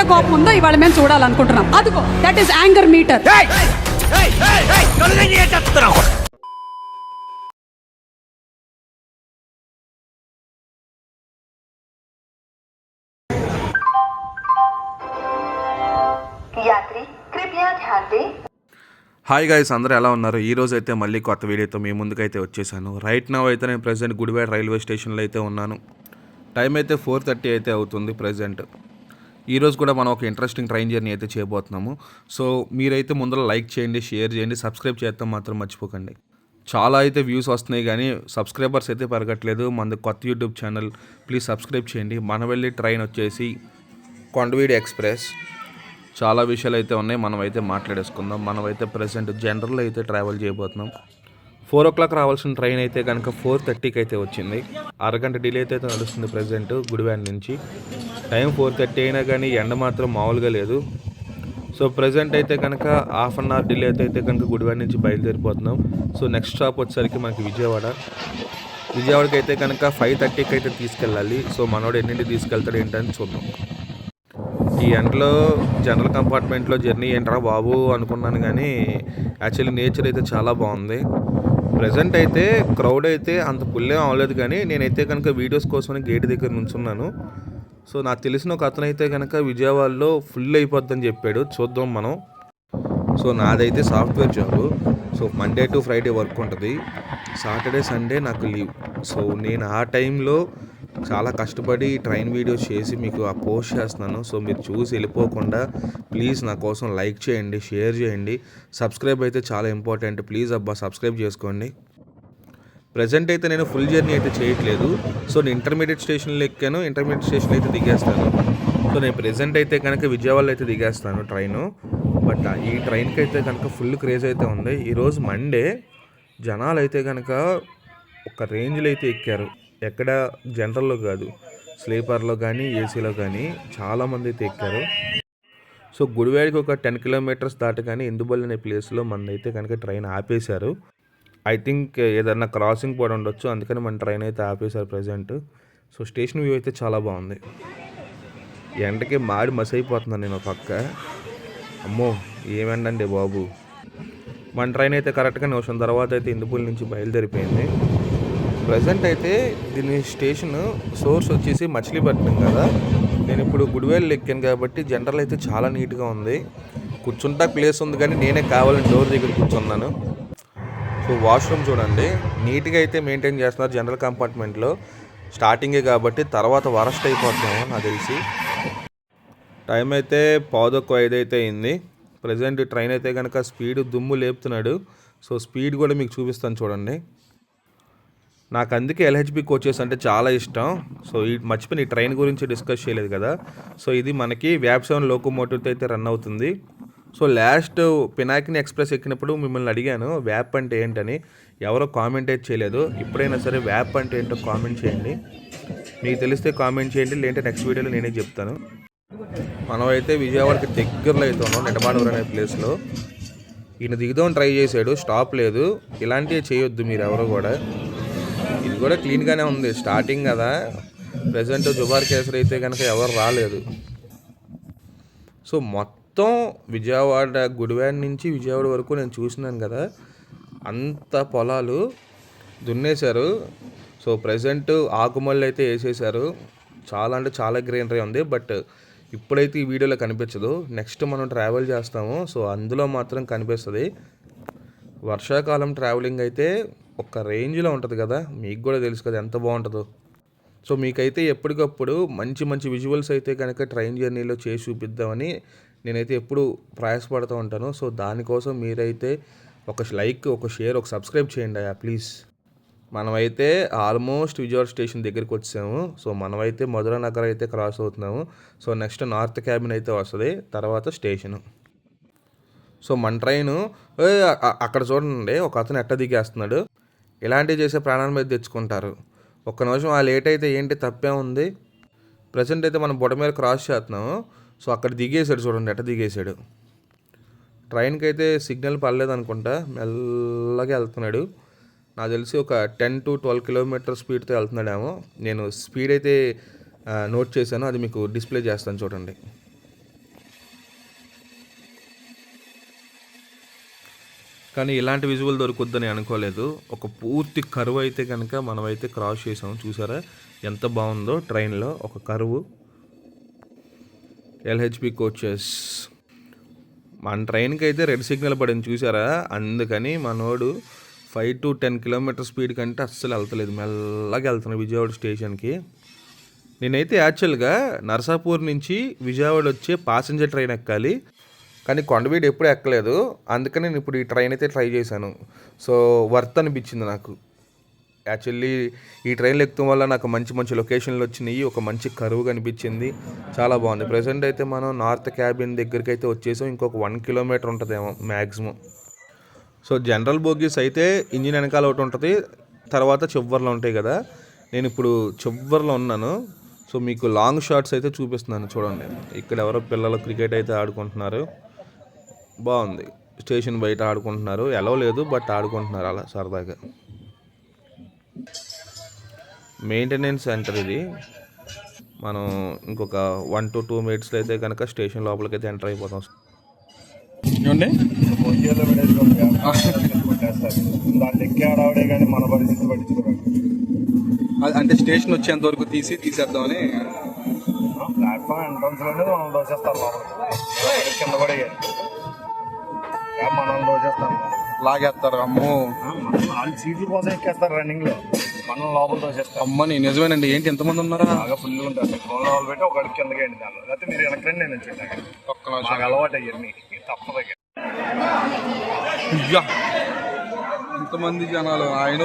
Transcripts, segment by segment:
ఎంత కోపం ఉందో ఇవాళ మేము చూడాలనుకుంటున్నాం. అదిగో that is anger meter. Hi guys, అందరూ ఎలా ఉన్నారు? ఈరోజు అయితే మళ్ళీ కొత్త వీడియోతో మీ ముందుకైతే వచ్చేసాను. రైట్ నౌ అయితే నేను ప్రజెంట్ గుడివాడ రైల్వే స్టేషన్లో అయితే ఉన్నాను. టైం అయితే 4:30 అయితే అవుతుంది ప్రజెంట్. ఈరోజు కూడా మనం ఒక ఇంట్రెస్టింగ్ ట్రైన్ జర్నీ అయితే చేయబోతున్నాము. సో మీరైతే ముందర లైక్ చేయండి, షేర్ చేయండి, సబ్స్క్రైబ్ చేస్తాం మాత్రం మర్చిపోకండి. చాలా అయితే వ్యూస్ వస్తున్నాయి కానీ సబ్స్క్రైబర్స్ అయితే పెరగట్లేదు. మనది కొత్త యూట్యూబ్ ఛానల్, ప్లీజ్ సబ్స్క్రైబ్ చేయండి. మన వెళ్ళి ట్రైన్ వచ్చేసి కొండవీడి ఎక్స్ప్రెస్. చాలా విషయాలు అయితే ఉన్నాయి, మనం అయితే మాట్లాడేసుకుందాం. మనమైతే ప్రజెంట్ జనరల్లో అయితే ట్రావెల్ చేయబోతున్నాం. 4 o'clock రావాల్సిన ట్రైన్ అయితే కనుక 4:30కి అయితే వచ్చింది. అరగంట డిలే అయితే నడుస్తుంది ప్రజెంట్ గుడివాడ నుంచి. టైం 4:30 అయినా కానీ ఎండ మాత్రం మామూలుగా లేదు. సో ప్రజెంట్ అయితే కనుక హాఫ్ అన్ అవర్ డిలే అయితే కనుక గుడివాడ నుంచి బయలుదేరిపోతున్నాం. సో నెక్స్ట్ స్టాప్ వచ్చేసరికి మనకి విజయవాడకి అయితే కనుక 5:30కి అయితే తీసుకెళ్ళాలి. సో మనోడు ఎన్నింటికి తీసుకెళ్తాడు ఏంటని చూద్దాం. ఈ ఎండలో జనరల్ కంపార్ట్మెంట్లో జర్నీ ఏంట్రా బాబు అనుకున్నాను కానీ యాక్చువల్లీ నేచర్ అయితే చాలా బాగుంది. ప్రజెంట్ అయితే క్రౌడ్ అయితే అంత పుల్లేం అవ్వలేదు కానీ నేనైతే కనుక వీడియోస్ కోసమని గేట్ దగ్గర నుంచున్నాను. సో నాకు తెలిసిన ఒక అతను అయితే కనుక విజయవాడలో ఫుల్ అయిపోద్దని చెప్పాడు. చూద్దాం మనం. సో నాదైతే software job. So Monday to Friday work ఉంటుంది, సాటర్డే సండే నాకు లీవ్. సో నేను ఆ టైంలో చాలా కష్టపడి ట్రైన్ వీడియోస్ చేసి మీకు ఆ పోస్ట్ చేస్తున్నాను. సో మీరు చూసి వెళ్ళిపోకుండా ప్లీజ్ నా కోసం లైక్ చేయండి, షేర్ చేయండి, సబ్స్క్రైబ్ అయితే చాలా ఇంపార్టెంట్. ప్లీజ్ అబ్బా సబ్స్క్రైబ్ చేసుకోండి. ప్రజెంట్ అయితే నేను ఫుల్ జర్నీ అయితే చేయట్లేదు. సో నేను ఇంటర్మీడియట్ స్టేషన్లో ఎక్కాను, ఇంటర్మీడియట్ స్టేషన్లో అయితే దిగేస్తాను. సో నేను ప్రజెంట్ అయితే కనుక విజయవాడలో అయితే దిగేస్తాను ట్రైను. బట్ ఈ ట్రైన్కి అయితే కనుక ఫుల్ క్రేజ్ అయితే ఉంది. ఈరోజు మండే, జనాలు అయితే కనుక ఒక రేంజ్లో అయితే ఎక్కారు. ఎక్కడ జనరల్లో కాదు, స్లీపర్లో కానీ ఏసీలో కానీ చాలామంది అయితే ఎక్కారు. సో గుడివాడికి ఒక 10 kilometers దాటగానే ఇందుబల్లి అనే ప్లేస్లో మనదైతే కనుక ట్రైన్ ఆపేశారు. ఐ థింక్ ఏదన్నా క్రాసింగ్ కూడా ఉండొచ్చు, అందుకని మన ట్రైన్ అయితే ఆపేశారు ప్రజెంట్. సో స్టేషన్ వ్యూ అయితే చాలా బాగుంది. ఎండకి మాడి మసైపోతున్నాను నేను ఒక పక్క. అమ్మో ఏమెండండి బాబు. మన ట్రైన్ అయితే కరెక్ట్గా నిమిషం తర్వాత అయితే ఇందుపల్లి నుంచి బయలుదేరిపోయింది. ప్రజెంట్ అయితే దీని స్టేషన్ సోర్స్ వచ్చేసి మచిలీపట్నం కదా. నేను ఇప్పుడు గుడివాడలో ఎక్కాను కాబట్టి జనరల్ అయితే చాలా నీట్గా ఉంది. కూర్చుంటా ప్లేస్ ఉంది కానీ నేనే కావాలని డోర్ దగ్గర కూర్చున్నాను. సో వాష్రూమ్ చూడండి, నీట్గా అయితే మెయింటైన్ చేస్తున్నారు జనరల్ కంపార్ట్మెంట్లో. స్టార్టింగే కాబట్టి తర్వాత వరస్ట్ అయిపోతున్నాము నాకు తెలిసి. టైం అయితే 4:45 అయితే అయింది. ప్రజెంట్ ట్రైన్ అయితే కనుక స్పీడ్ దుమ్ము లేపుతున్నాడు. సో స్పీడ్ కూడా మీకు చూపిస్తాను చూడండి. నాకు అందుకే ఎల్హెచ్బి కోచెస్ అంటే చాలా ఇష్టం. సో మర్చిపోయి ఈ ట్రైన్ గురించి డిస్కస్ చేయలేదు కదా. సో ఇది మనకి వ్యాప్ 7 లోకోమోటివ్తో అయితే రన్ అవుతుంది. సో లాస్ట్ పినాకిని ఎక్స్ప్రెస్ ఎక్కినప్పుడు మిమ్మల్ని అడిగాను వ్యాప్ అంటే ఏంటని, ఎవరో కామెంట్ అయితే చేయలేదు. ఇప్పుడైనా సరే వ్యాప్ అంటే ఏంటో కామెంట్ చేయండి. మీకు తెలిస్తే కామెంట్ చేయండి, లేదంటే నెక్స్ట్ వీడియోలో నేనే చెప్తాను. మనం అయితే విజయవాడకి దగ్గరలో అయితే ఉన్నాం, నెటమాడవరం అనే ప్లేస్లో. ఈయన దిగుదాం ట్రై చేశాడు, స్టాప్ లేదు. ఇలాంటివి చేయొద్దు మీరు ఎవరో కూడా. ఇది కూడా క్లీన్గానే ఉంది, స్టార్టింగ్ కదా. ప్రజెంట్ జుబార్ కేసరి అయితే కనుక ఎవరు రాలేదు. సో మొత్తం విజయవాడ గుడివాడ నుంచి విజయవాడ వరకు నేను చూసినాను కదా, అంత పొలాలు దున్నేశారు. సో ప్రజెంట్ ఆకుమల్లి అయితే వేసేసారు. చాలా అంటే చాలా గ్రీనరీ ఉంది. బట్ ఇప్పుడైతే ఈ వీడియోలో కనిపించదు, నెక్స్ట్ మనం ట్రావెల్ చేస్తాము. సో అందులో మాత్రం కనిపిస్తుంది. వర్షాకాలం ట్రావెలింగ్ అయితే ఒక రేంజ్లో ఉంటుంది కదా, మీకు కూడా తెలుసు కదా ఎంత బాగుంటుందో. సో మీకైతే ఎప్పటికప్పుడు మంచి మంచి విజువల్స్ అయితే కనుక ట్రైన్ జర్నీలో చేసి చూపిద్దామని నేనైతే ఎప్పుడు ప్రయాసపడుతూ ఉంటాను. సో దానికోసం మీరైతే ఒక లైక్, ఒక షేర్, ఒక సబ్స్క్రైబ్ చేయండి ప్లీజ్. మనమైతే ఆల్మోస్ట్ విజయవాడ స్టేషన్ దగ్గరికి వచ్చాము. సో మనమైతే మధురా నగర్ అయితే క్రాస్ అవుతున్నాము. సో నెక్స్ట్ నార్త్ క్యాబిన్ అయితే వస్తుంది, తర్వాత స్టేషను. సో మన ట్రైను అక్కడ చూడండి, ఒక అతను ఎట్ట దిగేస్తున్నాడు. ఇలాంటివి చేసే ప్రాణాల మీద తెచ్చుకుంటారు. ఒక్క నిమిషం ఆ లేట్ అయితే ఏంటి తప్పే ఉంది. ప్రజెంట్ అయితే మనం బొడ మీద క్రాస్ చేస్తున్నాము. సో అక్కడ దిగేసాడు చూడండి, ఎట్ట దిగేసాడు. ట్రైన్కి అయితే సిగ్నల్ పడలేదు అనుకుంటా, మెల్లగా వెళ్తున్నాడు. నాకు తెలిసి ఒక 10 to 12 kilometers స్పీడ్తో వెళ్తున్నాడేమో. నేను స్పీడ్ అయితే నోట్ చేశాను, అది మీకు డిస్ప్లే చేస్తాను చూడండి. కానీ ఇలాంటి విజువల్ దొరుకుద్దని అనుకోలేదు. ఒక పూర్తి కర్వ్ అయితే కనుక మనమైతే క్రాస్ చేసాం. చూసారా ఎంత బాగుందో. ట్రైన్లో ఒక కర్వ్. LHB coaches. మన ట్రైన్కి అయితే రెడ్ సిగ్నల్ పడింది చూసారా. అందుకని మనోడు 5 to 10 కిలోమీటర్ స్పీడ్ కంటే అస్సలు వెళ్తలేదు. మెల్లగా వెళ్తున్నాడు విజయవాడ స్టేషన్కి. నేనైతే యాక్చువల్గా నరసాపూర్ నుంచి విజయవాడ వచ్చే ప్యాసింజర్ ట్రైన్ ఎక్కాలి, కానీ కొండవీడు ఎప్పుడు ఎక్కలేదు. అందుకని నేను ఇప్పుడు ఈ ట్రైన్ అయితే ట్రై చేశాను. సో వర్త్ అనిపించింది నాకు. యాక్చువల్లీ ఈ ట్రైన్లు ఎక్కడం వల్ల నాకు మంచి మంచి లొకేషన్లు వచ్చినాయి. ఒక మంచి కరువు కనిపించింది. చాలా బాగుంది. ప్రజెంట్ అయితే మనం నార్త్ క్యాబిన్ దగ్గరికి అయితే వచ్చేసాం. ఇంకొక 1 కిలోమీటర్ ఉంటుందేమో మ్యాక్సిమం. సో జనరల్ బోగీస్ అయితే ఇంజిన్ వెనకాల ఒకటి ఉంటుంది, తర్వాత చివర్లో ఉంటాయి కదా. నేను ఇప్పుడు చివర్లో ఉన్నాను. సో మీకు లాంగ్ షాట్స్ అయితే చూపిస్తున్నాను చూడండి. ఇక్కడ ఎవరో పిల్లలు క్రికెట్ అయితే ఆడుకుంటున్నారు. బాగుంది. స్టేషన్ బయట ఆడుకుంటున్నారు. ఎలా లేదు బట్ ఆడుకుంటున్నారు అలా సరదాగా. మెయింటెనెన్స్ సెంటర్ ఇది. మనం ఇంకొక 1 to 2 మినిట్స్లో అయితే కనుక స్టేషన్ లోపలికి అయితే ఎంటర్ అయిపోతాం. ఏమండి దాన్ని ఎక్కి ఆడవడే కానీ మన పరిస్థితి పట్టించుకోవాలి. అంటే స్టేషన్ వచ్చేంత వరకు తీసేద్దామని. ప్లాట్ఫామ్ ఎంట్రన్స్ లోనే మనం దోచేస్తాం లోపలికి, కింద కూడా మనం దోచేస్తాం. లాగేస్తారు. అమ్మో, వాళ్ళు సీట్ల కోసం ఎక్కేస్తారు రన్నింగ్ లో, మనం లోపల దోచేస్తాం. అమ్మని నిజమేనండి. ఏంటి ఎంతమంది ఉన్నారా? బాగా ఫుల్ ఉంటుంది. ఫోన్ లోపల పెట్టి ఒక అడుగు కిందకి అండి దానిలో, లేకపోతే మీరు వెనక్కి నేను వచ్చేటాను. ఒక్క నిమిషం. మాకు అలవాటు అయ్యారు తప్పదు. ఇంతమంది జనాలు ఆయన.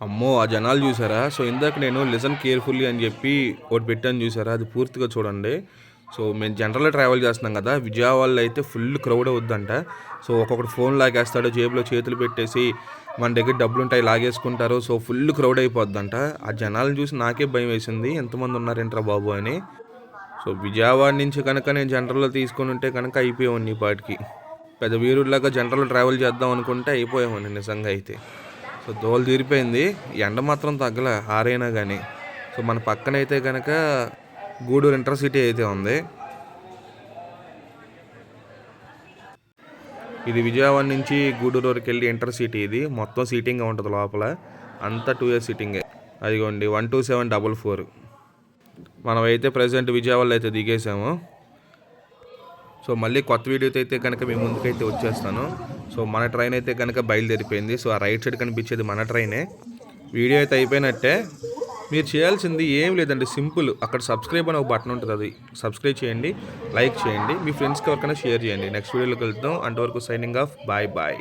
అమ్మో ఆ జనాలు చూసారా. సో ఇందాక నేను లిసన్ కేర్ఫుల్లీ అని చెప్పి ఒకటి పెట్టాను చూసారా, అది పూర్తిగా చూడండి. సో మేము జనరల్గా ట్రావెల్ చేస్తున్నాం కదా, విజయవాడలో అయితే ఫుల్ క్రౌడ్ అవుద్దంట. సో ఒక్కొక్కటి ఫోన్ లాగేస్తాడు, జేబులో చేతులు పెట్టేసి మన దగ్గర డబ్బులు ఉంటాయి లాగేసుకుంటారు. సో ఫుల్ క్రౌడ్ అయిపోద్దంట. ఆ జనాలను చూసి నాకే భయం వేసింది, ఎంతమంది ఉన్నారేంట్రా బాబు అని. సో విజయవాడ నుంచి కనుక నేను జనరల్లో తీసుకొని ఉంటే కనుక అయిపోయామని ఈ పాటికి. పెద్ద వీరుడిలాగా జనరల్లో ట్రావెల్ చేద్దాం అనుకుంటే అయిపోయామని నిజంగా అయితే. సో దోలు తీరిపోయింది. ఎండ మాత్రం తగ్గల ఆరైనా కానీ. సో మన పక్కనైతే కనుక గూడూరు ఇంటర్సిటీ అయితే ఉంది. ఇది విజయవాడ నుంచి గూడూరు వరకు వెళ్ళి ఇంటర్సిటీ. ఇది మొత్తం సీటింగ్గా ఉంటుంది లోపల, అంతా 2 years సీటింగే. అదిగోండి 12744. మనమైతే ప్రజెంట్ విజయవాడలో అయితే దిగేసాము. సో మళ్ళీ కొత్త వీడియోతో అయితే కనుక మీ ముందుకైతే వచ్చేస్తాను. సో మన ట్రైన్ అయితే కనుక బయలుదేరిపోయింది. సో ఆ రైట్ సైడ్ కనిపించేది మన ట్రైనే. వీడియో అయితే అయిపోయినట్టే. మీరు చేయాల్సింది ఏం లేదండి, సింపుల్. అక్కడ సబ్స్క్రైబ్ అని ఒక బటన్ ఉంటుంది, అది సబ్స్క్రైబ్ చేయండి, లైక్ చేయండి, మీ ఫ్రెండ్స్కి ఎవరికైనా షేర్ చేయండి. నెక్స్ట్ వీడియోలోకి వెళ్తాం. అంతవరకు సైనింగ్ ఆఫ్. Bye bye.